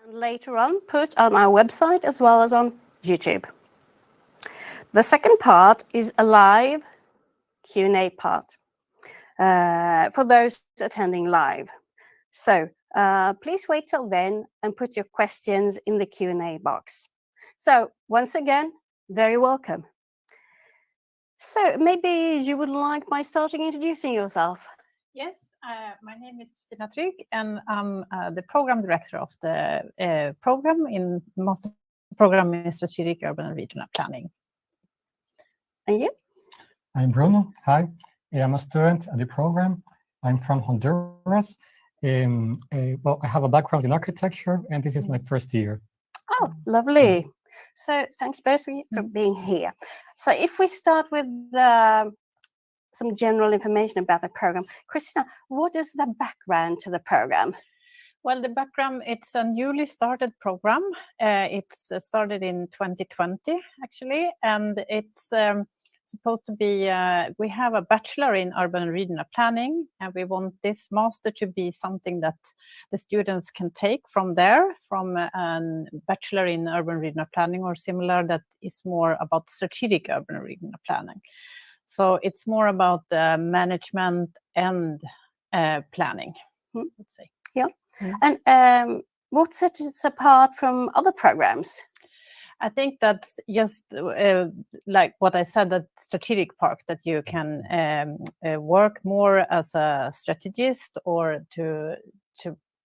and later on put on our website as well as on YouTube. The second part is a live Q&A part for those attending live. So please wait till then and put your questions in the Q&A box. So once again, very welcome. So maybe you would like by starting introducing yourself. Yes, my name is Kristina Trygg, and I'm the program director of the program in master program in strategic urban and regional planning. And you? I'm Bruno. Hi, I'm a student at the program. I'm from Honduras. Well, I have a background in architecture, and this is my first year. Oh, lovely. So thanks both of you for being here. So if we start with some general information about the program. Kristina, what is the background to the program? Well, the background, it's a newly started program. It's started in 2020, actually, and it's supposed to be, we have a bachelor in urban and regional planning, and we want this master to be something that the students can take from there, from a bachelor in urban and regional planning or similar that is more about strategic urban and regional planning. So it's more about management and planning, let's say. Yeah. And what sets it apart from other programs? I think that's just like what I said, that strategic part, that you can work more as a strategist or to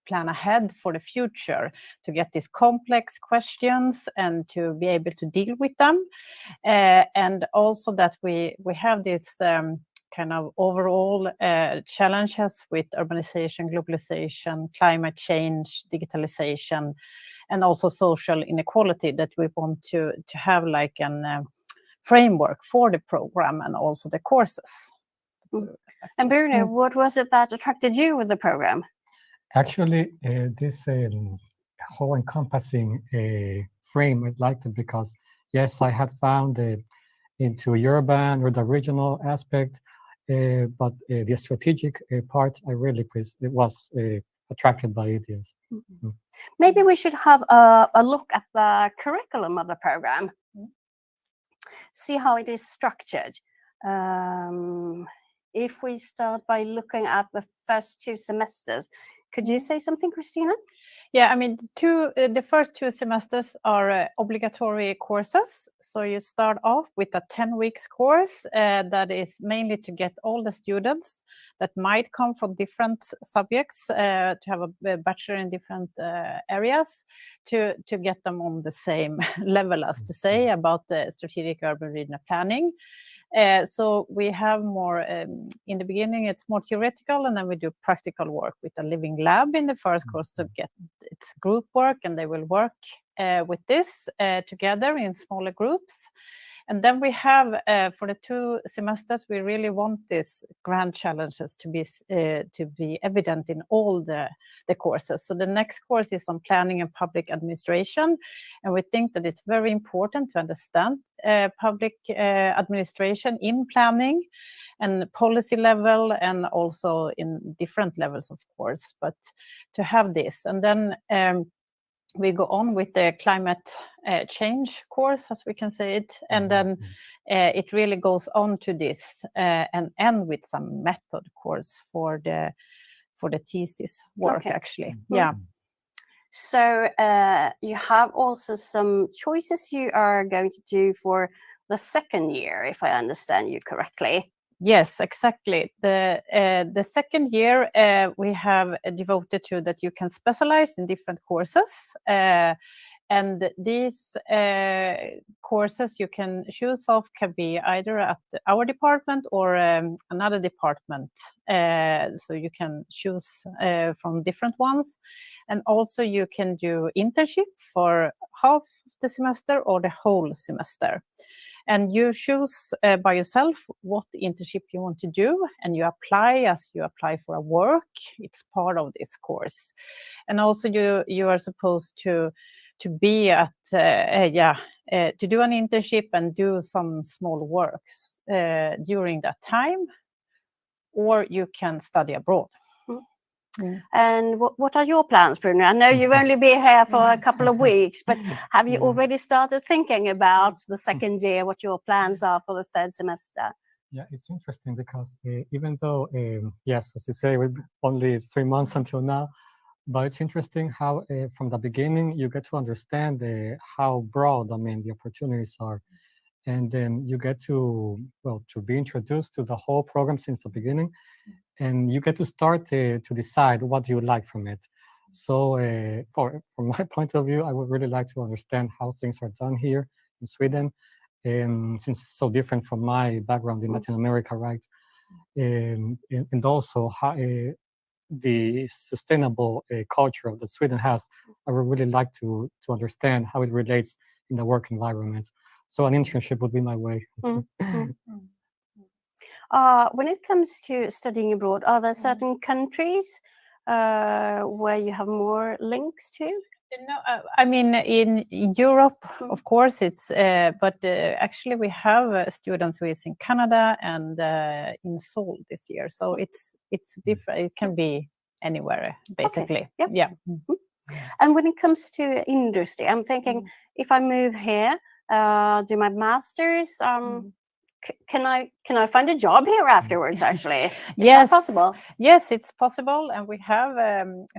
plan ahead for the future, to get these complex questions and to be able to deal with them. And also that we have this kind of overall challenges with urbanization, globalization, climate change, digitalization, and also social inequality, that we want to have like a framework for the program and also the courses. And Bruno, what was it that attracted you with the program? Actually, this whole encompassing frame I liked it because, yes, I had found into urban or the regional aspect, but the strategic part, I really was attracted by it, yes. Maybe we should have a look at the curriculum of the program. See how it is structured. If we start by looking at the first 2 semesters, could you say something, Kristina? Yeah, I mean, the first 2 semesters are obligatory courses. So you start off with a 10 weeks course that is mainly to get all the students that might come from different subjects to have a bachelor in different areas to get them on the same level, as to say, about the strategic urban regional planning. So we have more, in the beginning, it's more theoretical, and then we do practical work with a living lab in the first course to get its group work, and they will work with this together in smaller groups. And then we have, for the 2 semesters, we really want these grand challenges to be evident in all the courses. So the next course is on planning and public administration. And we think that it's very important to understand public administration in planning and policy level, and also in different levels, of course, but to have this. And then we go on with the climate change course, as we can say it, and then it really goes on to this and end with some method course for the thesis work, actually. Yeah. So you have also some choices you are going to do for the second year, if I understand you correctly. Yes, exactly. The second year we have devoted to that you can specialize in different courses. And these courses you can choose of can be either at our department or another department. So you can choose from different ones. And also you can do internship for half the semester or the whole semester. And you choose by yourself what internship you want to do, and you apply as you apply for a work. It's part of this course. And also you are supposed to be at, to do an internship and do some small works during that time, or you can study abroad. And what are your plans, Bruno? I know you've only been here for a couple of weeks, but have you already started thinking about the second year, what your plans are for the third semester? Yeah, it's interesting because even though, yes, as you say, we're only 3 months until now, but it's interesting how from the beginning you get to understand how broad, I mean, the opportunities are. And then you get to, well, to be introduced to the whole program since the beginning. And you get to start to decide what you like from it. So from my point of view, I would really like to understand how things are done here in Sweden, since it's so different from my background in Latin America, right? And also how the sustainable culture that Sweden has. I would really like to understand how it relates in the work environment. So an internship would be my way. When it comes to studying abroad, are there certain countries where you have more links to? No, I mean, in Europe, of course, it's, but actually we have students who is in Canada and in Seoul this year. So it's different. It can be anywhere, basically. Okay. Yep. Yeah. And when it comes to industry, I'm thinking if I move here, do my master's, can I find a job here afterwards? Actually, is Yes, that possible? Yes, it's possible, and we have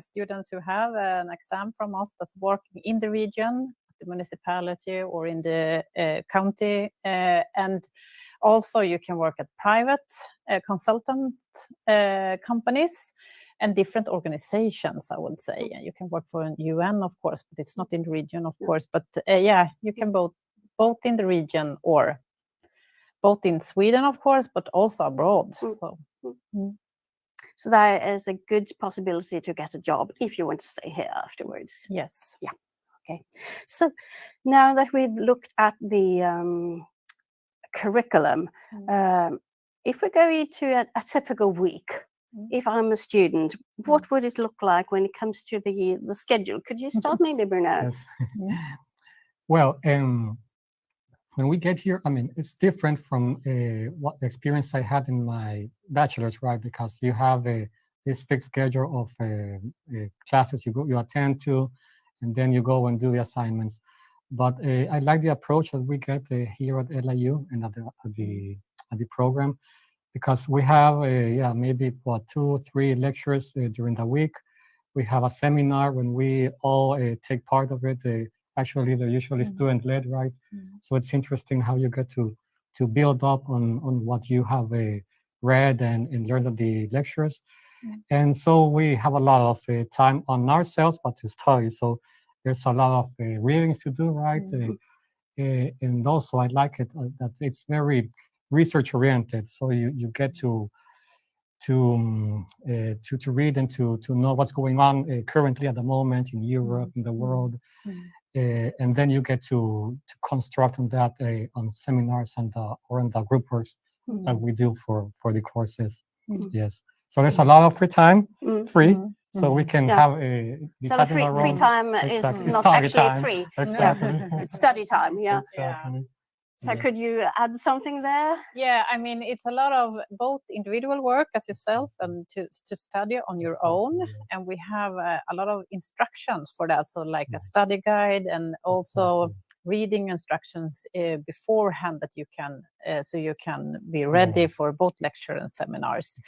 students who have an exam from us that's working in the region, the municipality, or in the county, and also you can work at private consultant companies and different organizations, I would say. You can work for an UN, of course, but it's not in the region, of course. But yeah, you can both in the region or both in Sweden, of course, but also abroad. So there is a good possibility to get a job if you want to stay here afterwards. Yes. Yeah. Okay. So now that we've looked at the curriculum, if we go into a typical week, if I'm a student, what would it look like when it comes to the schedule? Could you start maybe, Bruno? Yes. Well, when we get here, I mean, it's different from what experience I had in my bachelor's, right? Because you have this fixed schedule of classes you attend to, and then you go and do the assignments. But I like the approach that we get here at LIU and at the program, because we have maybe 2 or 3 lectures during the week. We have a seminar when we all take part of it. Actually, they're usually student-led, right? So it's interesting how you get to build up on what you have read and learned at the lectures. And so we have a lot of time on ourselves, but to study. So there's a lot of readings to do, right? And also I like it that it's very research-oriented. So you get to read and to know what's going on currently at the moment in Europe, in the world. And then you get to construct on that on seminars and or on the group works that we do for the courses. Yes. So there's a lot of free time, so we can have a. So the free time is not actually free. Exactly. It's study time. Yeah. Exactly. So could you add something there? Yeah, I mean, it's a lot of both individual work as yourself and to study on your own. And we have a lot of instructions for that. So like a study guide and also reading instructions beforehand that you can, so you can be ready for both lecture and seminars.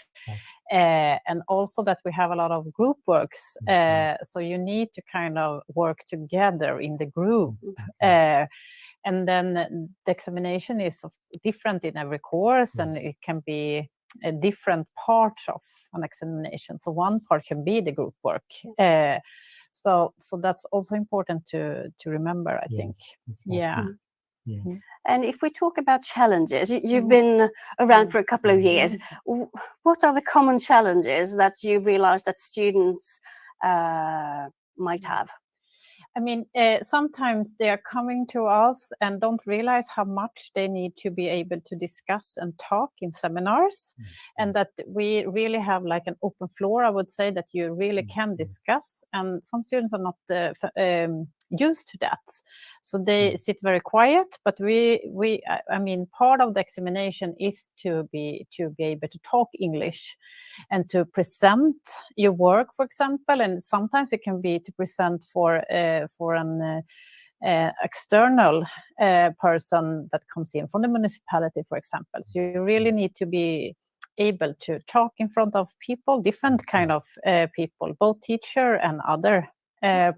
And also that we have a lot of group works. So you need to kind of work together in the group. And then the examination is different in every course, and it can be a different part of an examination. So one part can be the group work. So that's also important to remember, I think. Yeah. And if we talk about challenges, you've been around for a couple of years. What are the common challenges that you realize that students might have? I mean, sometimes they are coming to us and don't realize how much they need to be able to discuss and talk in seminars, and that we really have like an open floor, I would say, that you really can discuss. And some students are not used to that, so they sit very quiet. But I mean, part of the examination is to be able to talk English and to present your work, for example. And sometimes it can be to present for an external person that comes in from the municipality, for example. So you really need to be able to talk in front of people, different kind of people, both teacher and other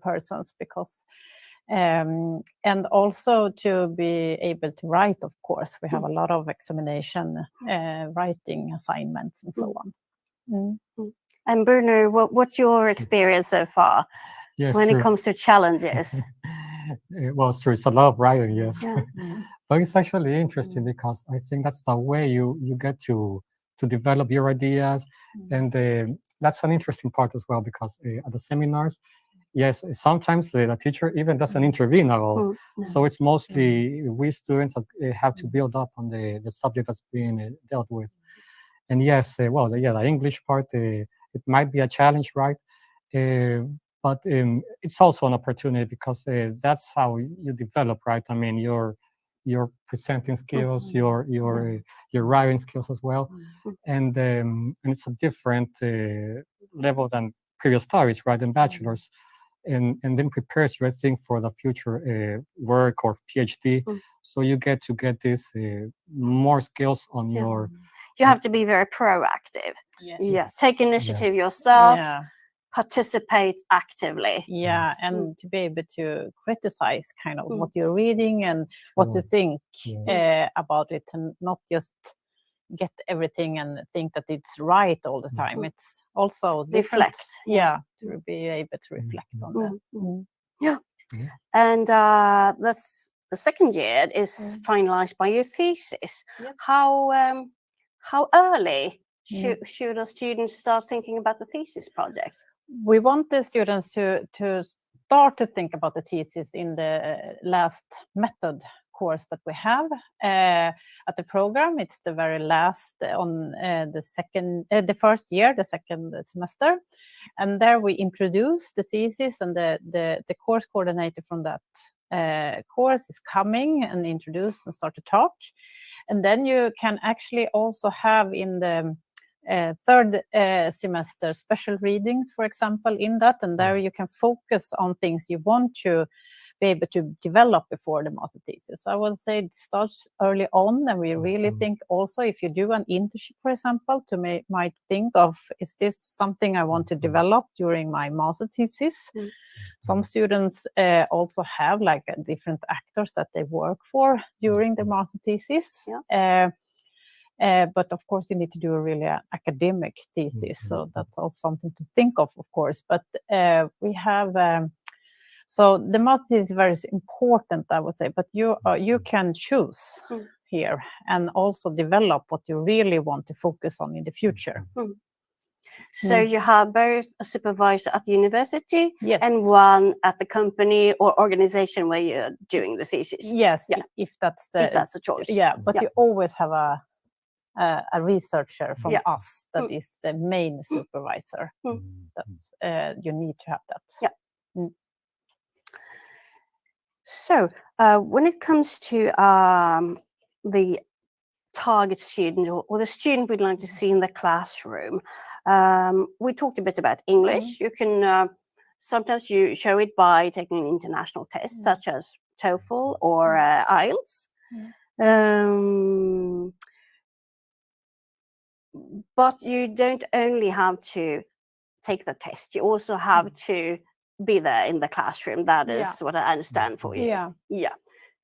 persons, because and also to be able to write, of course. We have a lot of examination writing assignments and so on. And Bruno, what's your experience so far when it comes to challenges? Well, it's true. It's a lot of writing, yes. Yeah. But it's actually interesting because I think that's the way you get to develop your ideas. And that's an interesting part as well, because at the seminars, yes, sometimes the teacher even doesn't intervene at all. So it's mostly we students that have to build up on the subject that's being dealt with. And yes, well, the English part, it might be a challenge, right? But it's also an opportunity, because that's how you develop, right? I mean, your presenting skills, your writing skills as well, and it's a different level than previous studies, right? And bachelor's, and then prepares you, I think, for the future work or PhD. So you get this more skills on your. You have to be very proactive. Yes. Yeah, take initiative yourself. Yeah. Participate actively. Yeah, and to be able to criticize kind of what you're reading and what you think about it, and not just get everything and think that it's right all the time. It's also different. Reflect. Yeah, to be able to reflect on that. Yeah. And the second year is finalized by your thesis. Yes. How early should the students start thinking about the thesis project? We want the students to start to think about the thesis in the last method course that we have at the program. It's the very last on the first year, the second semester, and there we introduce the thesis, and the course coordinator from that course is coming and introduce and start to talk. And then you can actually also have in the third semester special readings, for example, in that, and there you can focus on things you want to be able to develop before the master thesis. So I would say it starts early on, and we really think also, if you do an internship, for example, might think of, is this something I want to develop during my master thesis? Some students also have like different actors that they work for during the master thesis. But of course, you need to do a really academic thesis, so that's also something to think of course. But we have so the master is very important, I would say. But you can choose here and also develop what you really want to focus on in the future. So you have both a supervisor at the university and Yes. one at the company or organization where you're doing the thesis. Yes, if that's the choice. Yeah, but you always have a researcher from us that is the main supervisor. That's you need to have that. So when it comes to the target student or the student we'd like to see in the classroom, we talked a bit about English. You can sometimes you show it by taking an international test such as TOEFL or IELTS. But you don't only have to take the test, you also have to be there in the classroom. That is what I understand for you.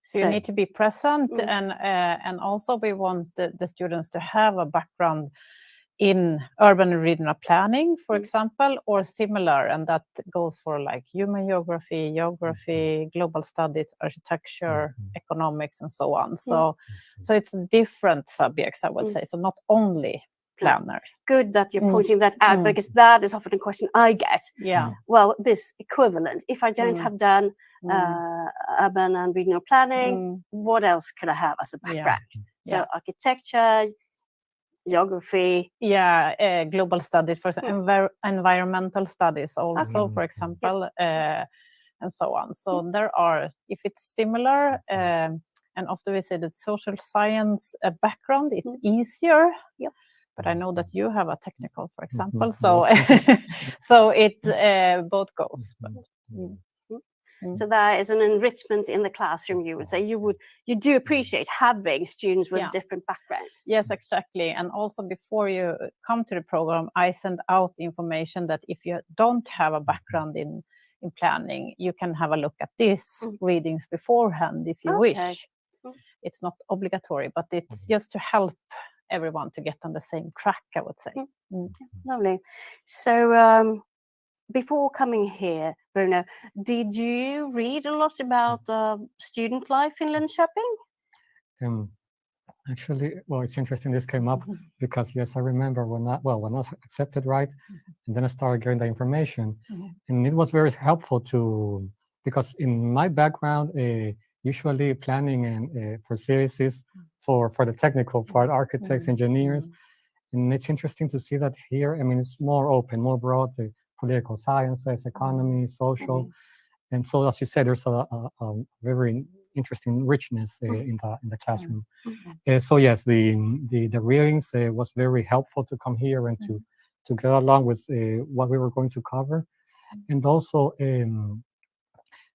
So you need to be present, and also we want the students to have a background in urban and regional planning, for example, or similar, and that goes for like human geography, global studies, architecture, economics, and so on. So it's different subjects, I would say. So not only planner. Good that you're Mm. pointing that out, Mm. because that is often a question I get. Yeah. Well, this equivalent, if I don't Mm. have done Mm. urban and regional planning, Mm. what else could I have as a Yeah. background? So Yeah. architecture, geography. Yeah, global studies, for example, environmental studies also, Okay. for example, and so on. So there are, if it's similar, and often we say that social science background, it's easier. Yep. But I know that you have a technical, for example, Mhm. so so it both goes. But, So there is an enrichment in the classroom, you would say. You do appreciate having students with Yeah. different backgrounds. yes, exactly. And also before you come to the program, I send out information that if you don't have a background in planning, you can have a look at these readings beforehand if you Okay. wish. It's not obligatory, but it's just to help everyone to get on the same track, I would say. Lovely. So before coming here, Bruno, did you read a lot about student life in Linköping? Actually, well, it's interesting this came up because yes, I remember when I was accepted, right, and then I started getting the information, and it was very helpful because in my background, usually planning and for series is for the technical part, architects, engineers, and it's interesting to see that here. I mean, it's more open, more broad, political sciences, economy, social, and so as you said, there's a very interesting richness in the classroom. So yes, the readings was very helpful to come here and to get along with what we were going to cover, and also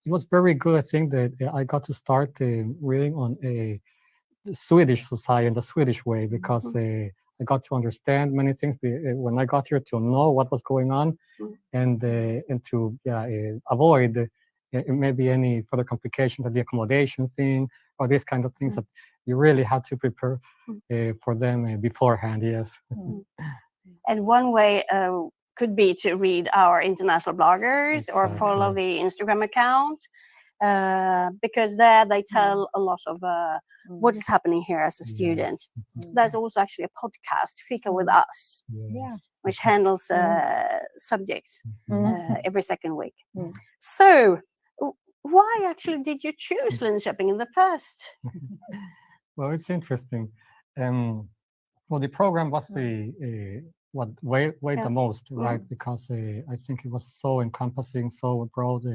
it was very good. I think that I got to start reading on a Swedish society in the Swedish way because I got to understand many things when I got here, to know what was going on and to avoid maybe any further complications of the accommodation thing or these kind of things that you really had to prepare for them beforehand. Yes. And one way could be to read our international bloggers or follow the Instagram account, because there they tell a lot of what is happening here as a student. There's also actually a podcast, Fika with Us, which handles subjects every second week. So why actually did you choose Linköping in the first? Well, it's interesting. Well, the program was what weighed the most, right? Because I think it was so encompassing, so broad.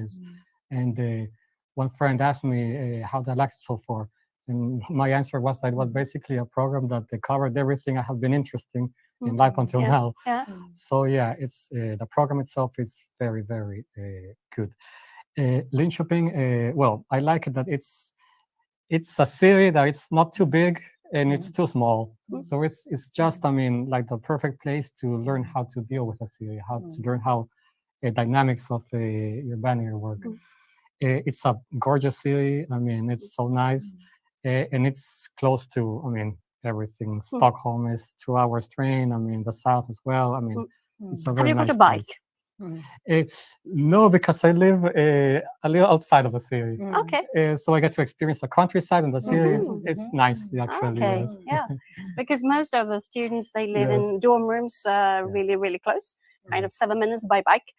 And one friend asked me how I liked it so far, and my answer was that it was basically a program that covered everything I have been interested in life until now. So yeah, it's the program itself is very, very good. Linköping, well, I like it that it's a city that it's not too big and it's too small. So it's just, I mean, like the perfect place to learn how to deal with a city, how to learn how dynamics of urban work. It's a gorgeous city. I mean, it's so nice, and it's close to, I mean, everything. Stockholm is 2 hours train. I mean, the south as well. I mean, it's a very Have you nice got a bike? No, because I live a little outside of the city. Okay. So I get to experience the countryside and the city. It's nice, actually. Okay. Yes. Yeah. Because most of the students, they live in dorm rooms really, really close, kind of 7 minutes by bike.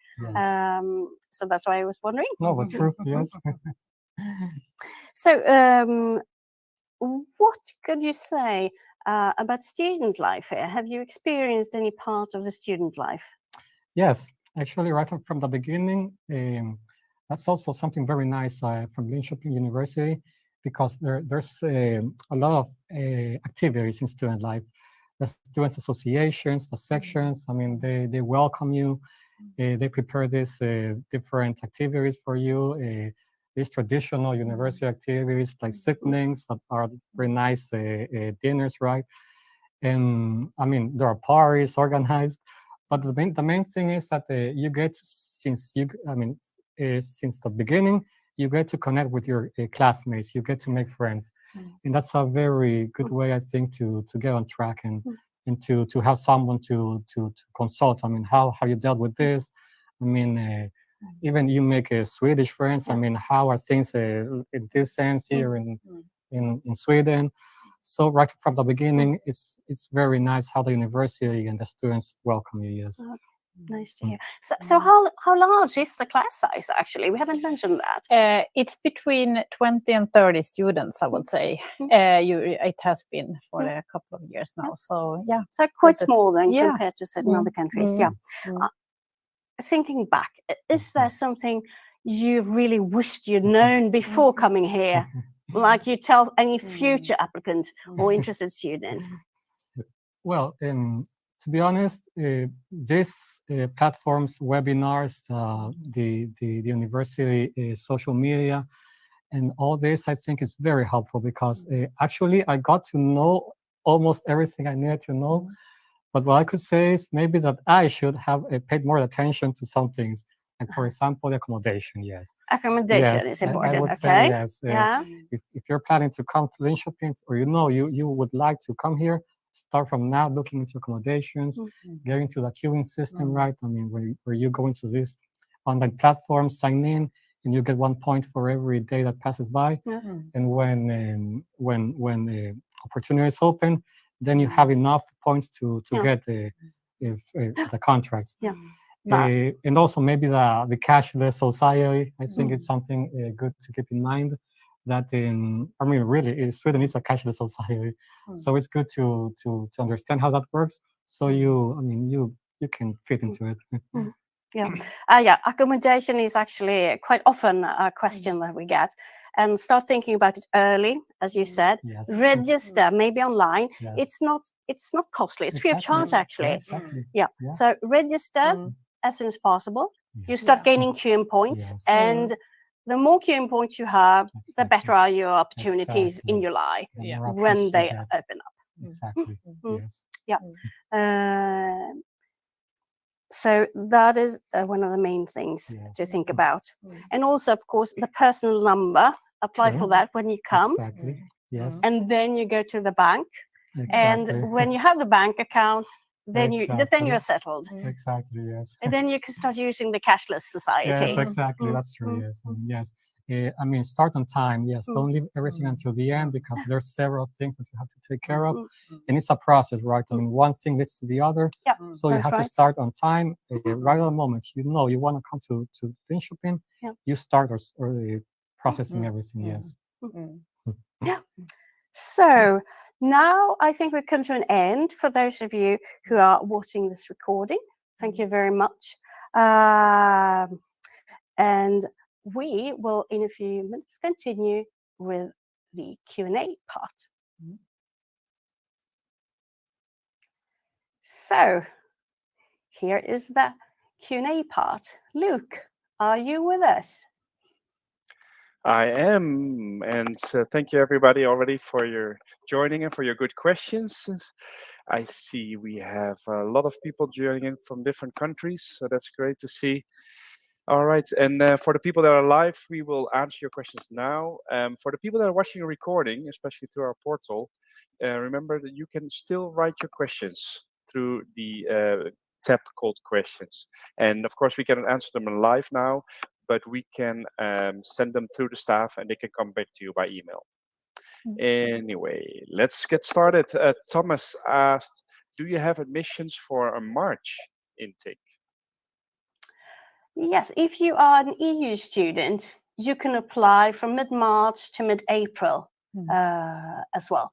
So that's why I was wondering. No, but true. Yes. So what could you say about student life here? Have you experienced any part of the student life? Yes, actually, right from the beginning, that's also something very nice from Linköping University, because there's a lot of activities in student life. The students' associations, the sections, I mean, they welcome you. They prepare these different activities for you. These traditional university activities like sittings that are very nice dinners, right? And I mean, there are parties organized, but the main thing is that you get since the beginning, you get to connect with your classmates. You get to make friends, and that's a very good way, I think, to get on track and to have someone to consult. I mean, how you dealt with this? I mean, even you make Swedish friends. I mean, how are things in this sense here in Sweden? So right from the beginning, it's very nice how the university and the students welcome you. Yes. Nice to hear. So how large is the class size actually? We haven't mentioned that. It's between 20 and 30 students, I would say. It has been for a couple of years now. So yeah. So quite But small then yeah. compared to certain other countries. Yeah. Thinking back, is there something you really wished you'd known before coming here? Like you tell any future applicant or interested student? Well, to be honest, this platforms, webinars, the university social media, and all this, I think is very helpful because actually I got to know almost everything I needed to know. But what I could say is maybe that I should have paid more attention to some things. Like for example, the accommodation, yes. Accommodation Yes, is important, I would okay? say yes. Yeah. If you're planning to come to Linköping, or you would like to come here, start from now looking into accommodations, getting to the queuing system, right? I mean, where you go into this online platform, sign in, and you get 1 point for every day that passes by. And when the opportunity is open, then you have enough points to get the contracts. And also maybe the cashless society. I think it's something good to keep in mind. That I mean, really, Sweden is a cashless society, so it's good to understand how that works. So you can fit into it. Yeah, accommodation is actually quite often a question that we get, and start thinking about it early, as you said. Yes. Register maybe online. Yes. It's not costly. It's free of charge actually. Yeah, exactly. Yeah. So register as soon as possible. You start gaining queuing points, and the more queuing points you have, the better are your opportunities in July when they open up. Exactly. Yes. Yeah. So that is one of the main things to think about. And also, of course, the personal number, apply for that when you come. Exactly. Yes. And then you go to the bank. Exactly. And when you have the bank account, then you're settled. Exactly, yes. And then you can start using the cashless society. Yes, exactly. That's true, yes. Yes. I mean, start on time. Yes, don't leave everything until the end because there's several things that you have to take care of, and it's a process, right? I mean, one thing leads to the other, so you have to start on time. Right at the moment you want to come to Linköping, you start or processing everything. Yes. Yeah. So now I think we've come to an end. For those of you who are watching this recording, thank you very much. And we will, in a few minutes, continue with the Q&A part. So here is the Q&A part. Luke, are you with us? I am, and thank you everybody already for your joining and for your good questions. I see we have a lot of people joining in from different countries, so that's great to see. All right, and for the people that are live, we will answer your questions now. For the people that are watching a recording, especially through our portal, remember that you can still write your questions through the tab called questions. And of course, we cannot answer them live now, but we can send them through the staff and they can come back to you by email. Anyway, let's get started. Thomas asked, do you have admissions for a March intake? Yes, if you are an EU student, you can apply from mid-March to mid-April as well.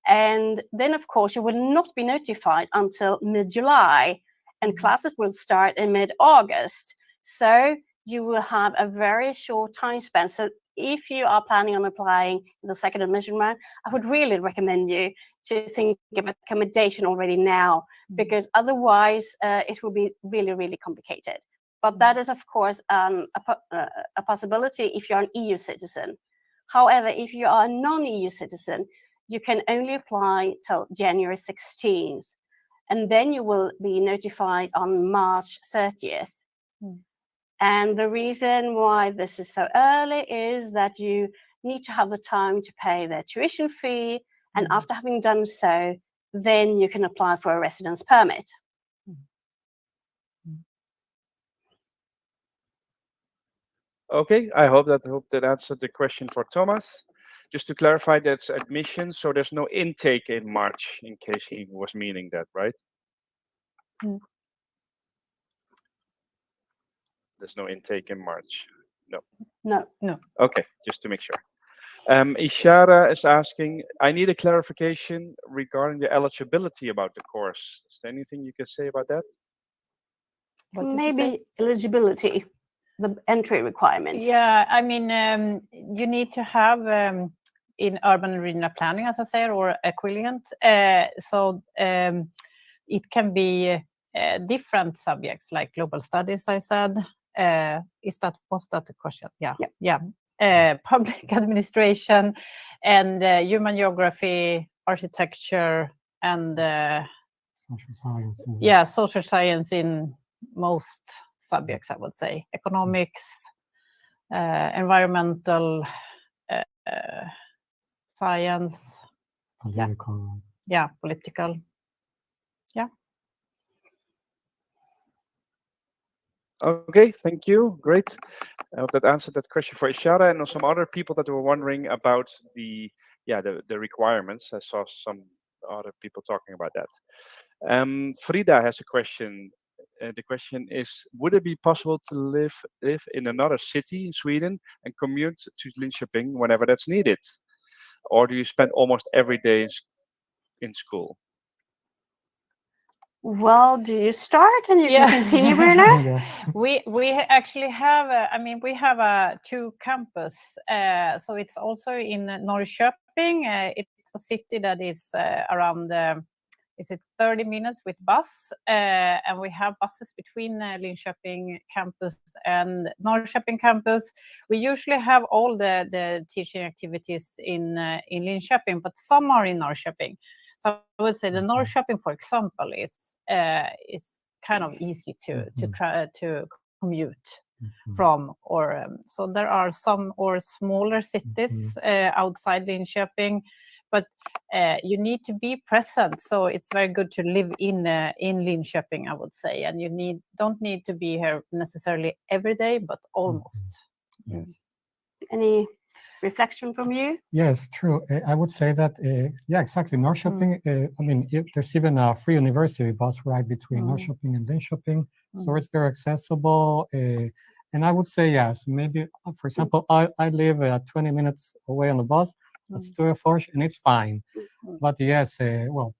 And then, of course, you will not be notified until mid-July, and classes will start in mid-August. So you will have a very short time span. So if you are planning on applying the second admission round, I would really recommend you to think about accommodation already now, because otherwise it will be really, really complicated. But that is, of course, a possibility if you're an EU citizen. However, if you are a non-EU citizen, you can only apply till January 16th. And then you will be notified on March 30th. And the reason why this is so early is that you need to have the time to pay their tuition fee. And after having done so, then you can apply for a residence permit. Okay, I hope that answered the question for Thomas. Just to clarify, that's admission, so there's no intake in March, in case he was meaning that, right? There's no intake in March. No. Okay, just to make sure. Ishara is asking, I need a clarification regarding the eligibility about the course. Is there anything you can say about that? What did you say? Maybe eligibility, the entry requirements. Yeah, I mean, you need to have in urban and regional planning, as I said, or equivalent. So it can be different subjects like global studies, I said. Was that the question? Yeah. Public administration and human geography, architecture, and Social science. social science in most subjects, I would say. Economics, environmental science, Political. political. Okay, thank you. Great. I hope that answered that question for Ishara and some other people that were wondering about the requirements. I saw some other people talking about that. Frida has a question. The question is, would it be possible to live in another city in Sweden and commute to Linköping whenever that's needed? Or do you spend almost every day in school? Well, do you start and you can continue, Bruno? We actually have, we have 2 campus. So it's also in Norrköping. It's a city that is around, 30 minutes with bus? And we have buses between Linköping campus and Norrköping campus. We usually have all the teaching activities in Linköping, but some are in Norrköping. So I would say the Norrköping, for example, is kind of easy to try to commute from, or so there are some or smaller cities outside Linköping, but you need to be present. So it's very good to live in Linköping, I would say, and you don't need to be here necessarily every day, but almost. Yes. Any reflection from you? Yes, true. I would say that, exactly. Norrköping, there's even a free university bus ride between Norrköping and Linköping. So it's very accessible. And I would say, yes, maybe, for example, I live 20 minutes away on the bus. It's Storefors, and it's fine. But yes,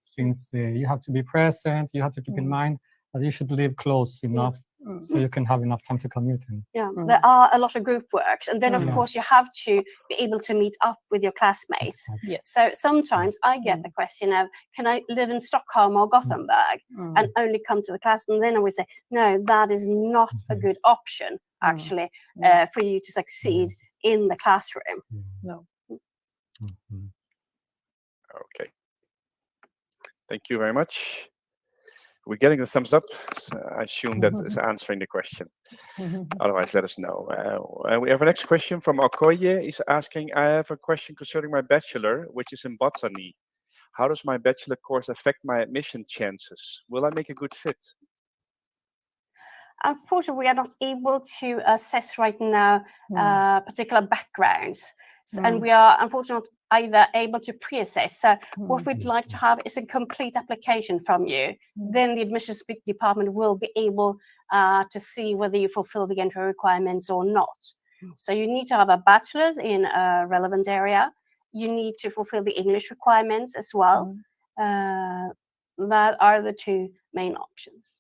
since you have to be present, you have to keep in mind that you should live close enough so you can have enough time to commute. There are a lot of group works, and then of course you have to be able to meet up with your classmates. Yes. So sometimes I get the question of, can I live in Stockholm or Gothenburg and only come to the class? And then I would say, no, that is not a good option actually for you to succeed in the classroom. No. Okay. Thank you very much. We're getting the thumbs up. So I assume that is answering the question. Otherwise, let us know. We have a next question from Okoye. He's asking, I have a question concerning my bachelor, which is in botany. How does my bachelor course affect my admission chances? Will I make a good fit? Unfortunately, we are not able to assess right now particular backgrounds. And we are unfortunately either able to pre-assess. So what we'd like to have is a complete application from you. Then the admissions department will be able to see whether you fulfill the entry requirements or not. So you need to have a bachelor's in a relevant area. You need to fulfill the English requirements as well. That are the 2 main options.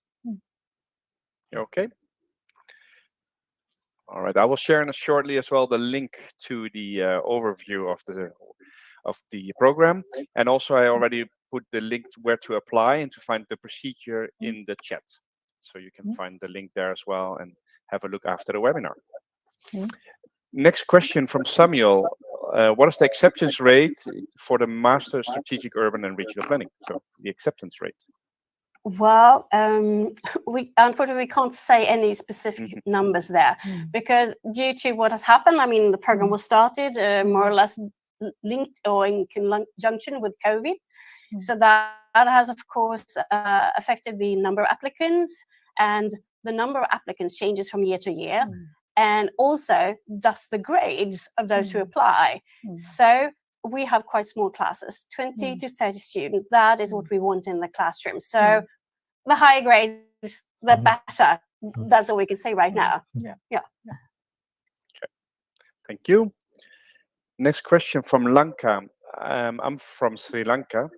Okay. All right, I will share shortly as well the link to the overview of the program, and also I already put the link to where to apply and to find the procedure in the chat, so you can find the link there as well and have a look after the webinar. Next question from Samuel: what is the acceptance rate for the Master Strategic Urban and Regional Planning? So the acceptance rate. Well, we unfortunately can't say any specific numbers there because due to what has happened, the program was started more or less linked or in conjunction with COVID. So that has, of course, affected the number of applicants, and the number of applicants changes from year to year, and also thus the grades of those who apply. So we have quite small classes, 20 to 30 students. That is what we want in the classroom. So the higher grades, the better. That's all we can say right now. Yeah. Thank you. Next question from Lanka. I'm from Sri Lanka,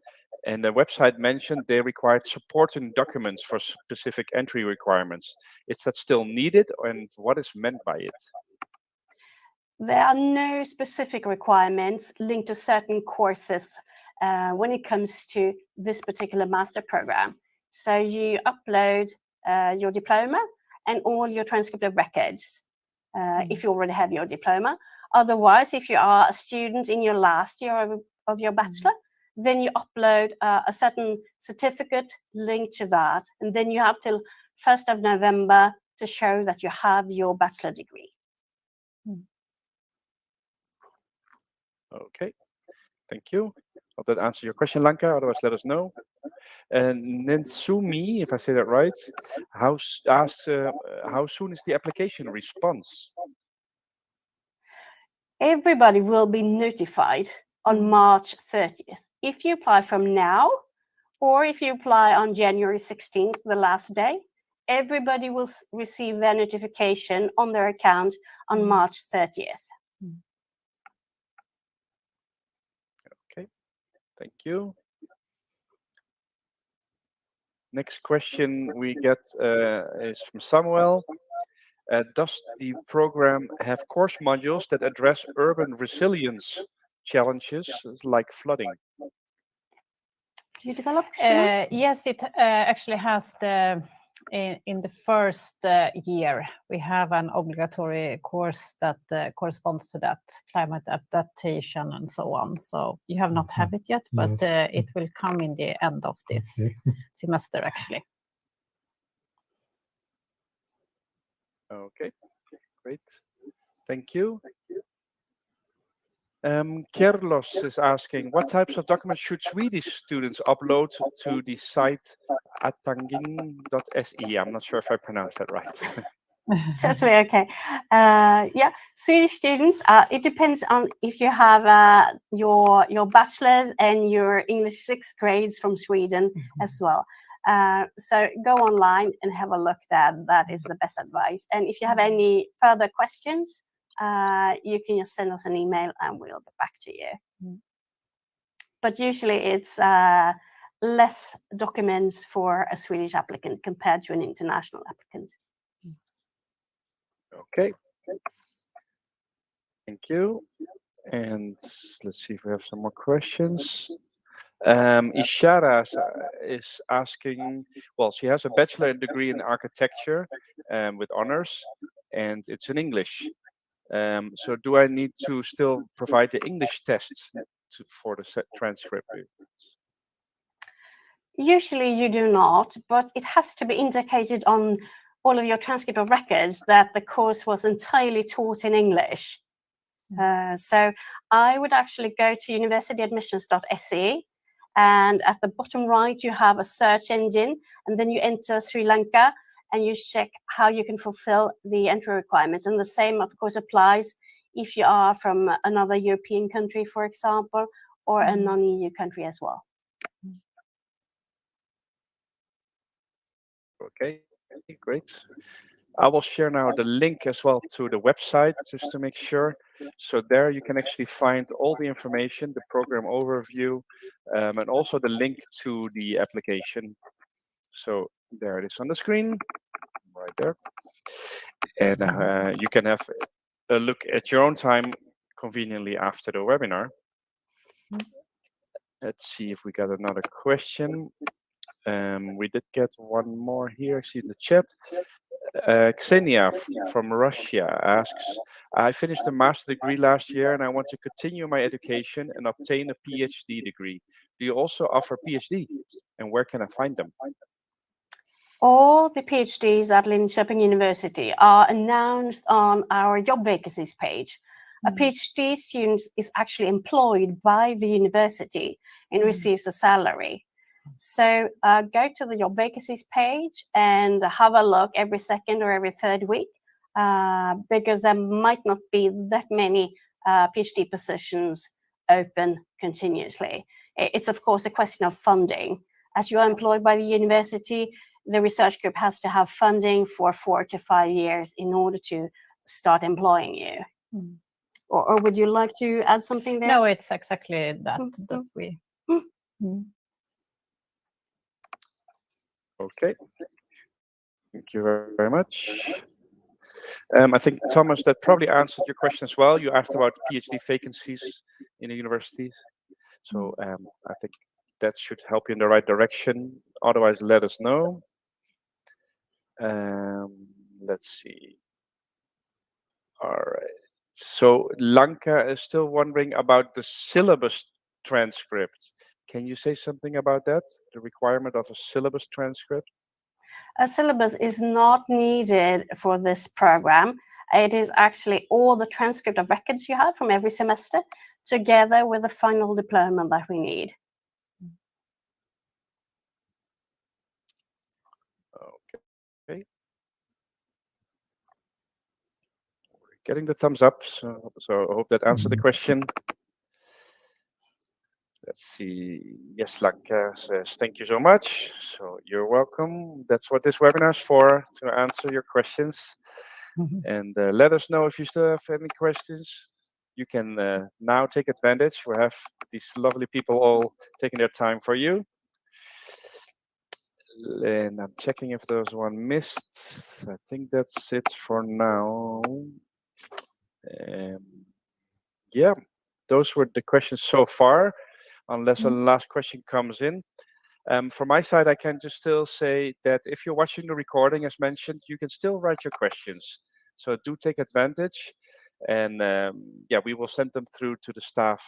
and the website mentioned they required supporting documents for specific entry requirements. Is that still needed, and what is meant by it? There are no specific requirements linked to certain courses when it comes to this particular master program. So you upload your diploma and all your transcript of records if you already have your diploma. Otherwise, if you are a student in your last year of your bachelor, then you upload a certain certificate linked to that. And then you have till 1st of November to show that you have your bachelor degree. Okay, thank you. Hope that answers your question, Lanka. Otherwise, let us know. And Nensumi, if I say that right, how soon is the application response? Everybody will be notified on March 30th. If you apply from now, or if you apply on January 16th, the last day, everybody will receive their notification on their account on March 30th. Okay, thank you. Next question we get is from Samuel. Does the program have course modules that address urban resilience challenges like flooding? Do you develop? Yes, it actually has in the first year, we have an obligatory course that corresponds to that, climate adaptation and so on. So you have not have it yet, but it will come in the end of this semester, actually. Okay, great. Thank you. Carlos is asking, what types of documents should Swedish students upload to the site attanging.se? I'm not sure if I pronounced that right. Totally okay. Yeah, Swedish students, it depends on if you have your bachelor's and your English 6th grades from Sweden as well. So go online and have a look there. That is the best advice. And if you have any further questions, you can just send us an email and we'll get back to you. But usually it's less documents for a Swedish applicant compared to an international applicant. Okay. Thank you. And let's see if we have some more questions. Ishara is asking, well, she has a bachelor degree in architecture with honors, and it's in English. So do I need to still provide the English tests for the transcript? Usually you do not, but it has to be indicated on all of your transcript of records that the course was entirely taught in English. So I would actually go to universityadmissions.se, and at the bottom right you have a search engine, and then you enter Sri Lanka and you check how you can fulfill the entry requirements. And the same, of course, applies if you are from another European country, for example, or a non-EU country as well. Okay, great. I will share now the link as well to the website, just to make sure. So there you can actually find all the information, the program overview, and also the link to the application. So there it is on the screen, right there. And you can have a look at your own time conveniently after the webinar. Let's see if we got another question. We did get one more here, I see in the chat. Ksenia from Russia asks, I finished a master's degree last year and I want to continue my education and obtain a PhD degree. Do you also offer PhD? And where can I find them? All the PhDs at Linköping University are announced on our job vacancies page. A PhD student is actually employed by the university and receives a salary. So go to the job vacancies page and have a look every second or every third week, because there might not be that many PhD positions open continuously. It's of course a question of funding. As you are employed by the university, the research group has to have funding for 4 to 5 years in order to start employing you. Mm. Or would you like to add something there? No, it's exactly that that we. Okay. Thank you very much. I think, Thomas, that probably answered your question as well. You asked about PhD vacancies in the universities. So I think that should help you in the right direction. Otherwise, let us know. Let's see. All right. So Lanka is still wondering about the syllabus transcript. Can you say something about that? The requirement of a syllabus transcript? A syllabus is not needed for this program. It is actually all the transcript of records you have from every semester, together with the final diploma that we need. Okay. We're getting the thumbs up, so I hope that answered the question. Let's see. Yes, Lanka says, thank you so much. So you're welcome. That's what this webinar is for, to answer your questions. And let us know if you still have any questions. You can now take advantage. We have these lovely people all taking their time for you. And I'm checking if there's one missed. I think that's it for now. Yeah, those were the questions so far, unless a last question comes in. From my side, I can just still say that if you're watching the recording, as mentioned, you can still write your questions. So do take advantage. And yeah, we will send them through to the staff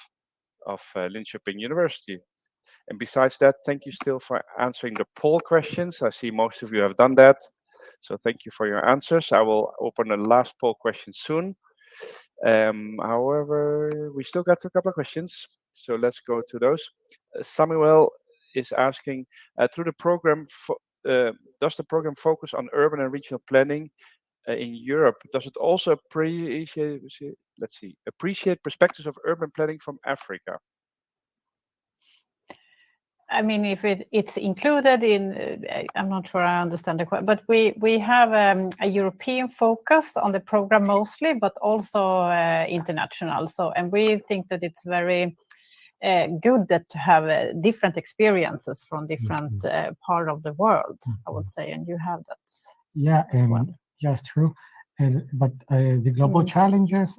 of Linköping University. And besides that, thank you still for answering the poll questions. I see most of you have done that. So thank you for your answers. I will open the last poll question soon. However, we still got a couple of questions. So let's go to those. Samuel is asking, through the program, does the program focus on urban and regional planning in Europe? Does it also appreciate perspectives of urban planning from Africa? I mean, if it's included in, I'm not sure I understand the question, but we have a European focus on the program mostly, but also international. So, and we think that it's very good to have different experiences from different part of the world, I would say, and you have that. Yeah, well. yes, true. But the global challenges,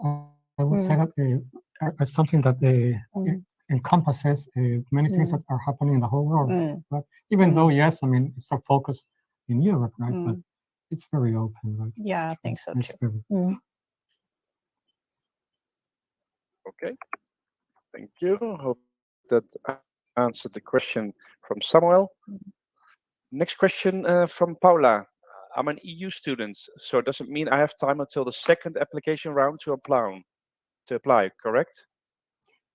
I would say that are something that encompasses many things that are happening in the whole world. But even though, yes, I mean, it's a focus in Europe, right? But it's very open, right? Yeah, I think so too. Okay, thank you. Hope that answered the question from Samuel. Next question from Paula. I'm an EU student, so does it mean I have time until the second application round to apply, correct?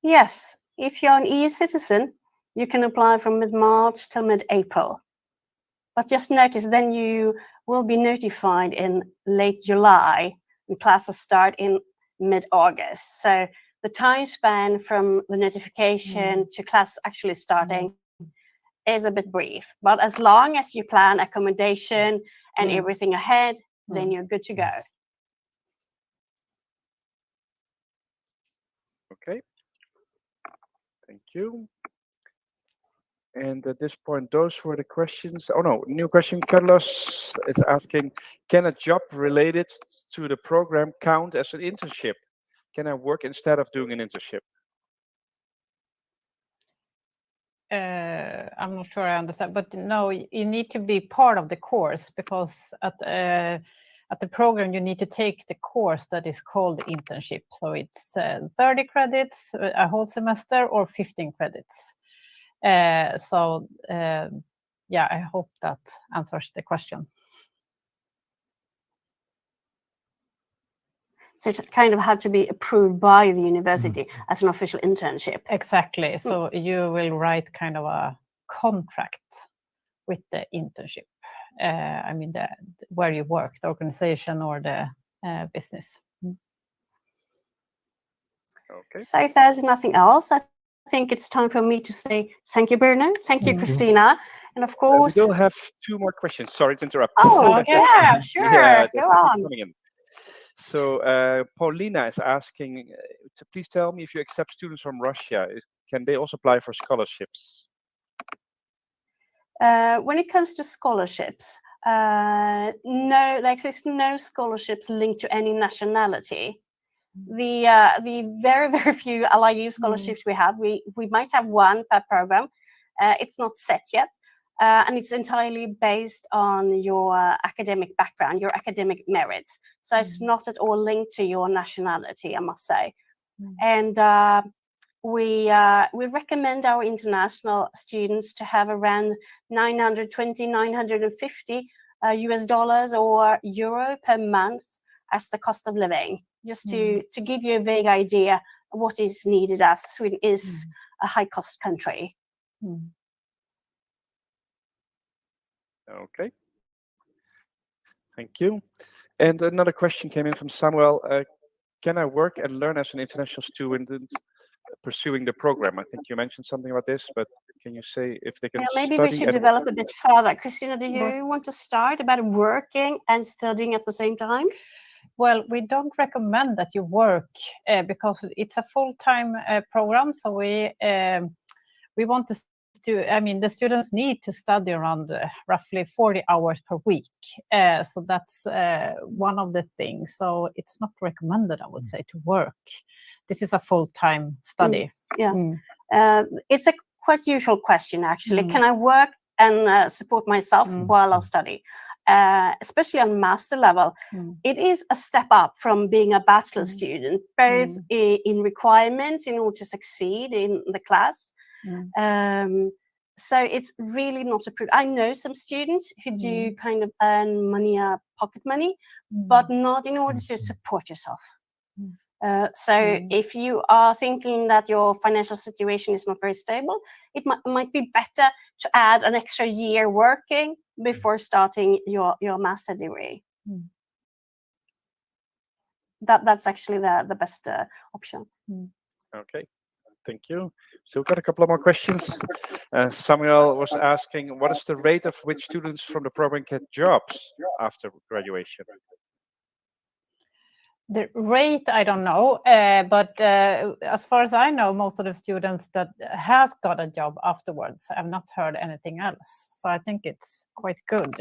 Yes, if you're an EU citizen, you can apply from mid-March till mid-April. But just notice, then you will be notified in late July, and classes start in mid-August. So the time span from the notification to class actually starting is a bit brief. But as long as you plan accommodation and everything ahead, then you're good to go. Okay. Thank you. And at this point, those were the questions. Oh no, new question. Carlos is asking, can a job related to the program count as an internship? Can I work instead of doing an internship? I'm not sure I understand, but no, you need to be part of the course, because at the program you need to take the course that is called internship. So it's 30 credits a whole semester or 15 credits. So yeah, I hope that answers the question. So it kind of had to be approved by the university as an official internship. Exactly. So you will write kind of a contract with the internship. I mean, where you work, the organization or the business. Okay. So if there's nothing else, I think it's time for me to say thank you, Bruno. Thank you, Thank you. Christina. And of We course, still have 2 more questions. Sorry to interrupt. oh, Okay. yeah, sure. Yeah, Go they keep on. coming in. So Paulina is asking, to please tell me if you accept students from Russia, can they also apply for scholarships? When it comes to scholarships, no, there exists no scholarships linked to any nationality. The very, very few LIU scholarships we have, we might have one per program. It's not set yet. And it's entirely based on your academic background, your academic merits. So it's not at all linked to your nationality, I must say. And we recommend our international students to have around 920, 950 US dollars or euro per month as the cost of living, just to give you a vague idea of what is needed, as Sweden is a high-cost country. Okay. Thank you. And another question came in from Samuel. Can I work and learn as an international student pursuing the program? I think you mentioned something about this, but can you say if they can Maybe study we should and develop a bit further. Christina, do you want to start about working and studying at the same time? Well, we don't recommend that you work because it's a full-time program. So we want the students need to study around roughly 40 hours per week. So that's one of the things. So it's not recommended, I would say, to work. This is a full-time study. It's a quite usual question, actually. Can I work and support myself while I study? Especially on master level, it is a step up from being a bachelor student, both in requirements in order to succeed in the class. So it's really not approved. I know some students who do kind of earn money, pocket money, but not in order to support yourself. So if you are thinking that your financial situation is not very stable, it might be better to add an extra year working before starting your master degree. That's actually the best option. Okay, thank you. So we've got a couple of more questions. Samuel was asking, what is the rate of which students from the program get jobs after graduation? The rate, I don't know, but as far as I know, most of the students that has got a job afterwards, I've not heard anything else. So I think it's quite good.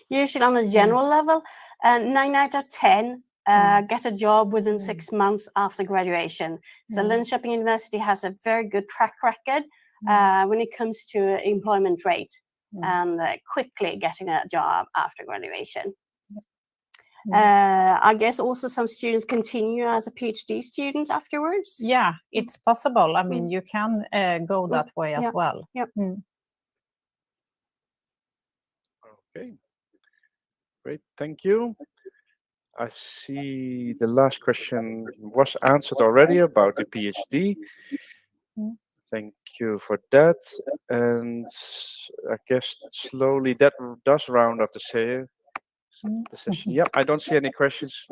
Usually on a general level, 9 out of 10 get a job within 6 months after graduation. So Linköping University has a very good track record when it comes to employment rate and quickly getting a job after graduation. I guess also some students continue as a PhD student afterwards. Yeah, it's possible. I mean, you can go that way as well. Okay, great, thank you. I see the last question was answered already about the PhD. Thank you for that. And I guess slowly that does round up the session. Yep, I don't see any questions.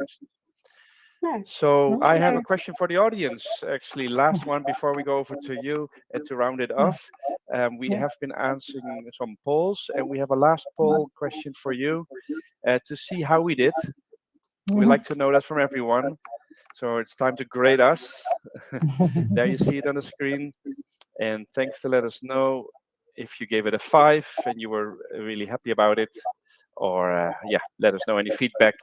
No. So I have a question for the audience, actually, last one before we go over to you and to round it off. We have been answering some polls, and we have a last poll question for you to see how we did. We like to know that from everyone. So it's time to grade us. There you see it on the screen. And thanks to let us know if you gave it a 5 and you were really happy about it, or let us know any feedback.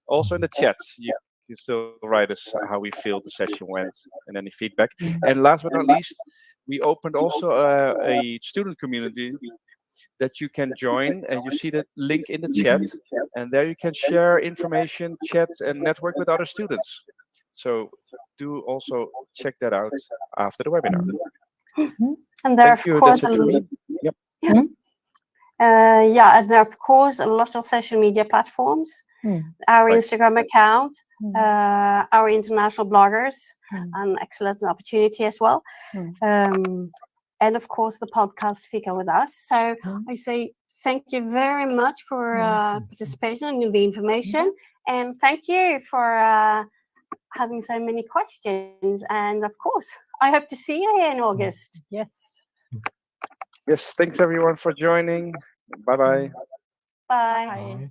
Also in the chats, you can still write us how we feel the session went and any feedback. And last but not least, we opened also a student community that you can join, and you see the link in the chat, and there you can share information, chat, and network with other students. So do also check that out after the webinar. And there, Thank of you. course, That's it for me. Yep. and there are, of course, a lot of social media platforms. Our Instagram account, our international bloggers, an excellent opportunity as well. And of course, the podcast Fika with us. So I say thank you very much for participation in the information. And thank you for having so many questions. And of course, I hope to see you here in August. Yes. Yes, thanks everyone for joining. Bye-bye. Bye. Bye. Bye.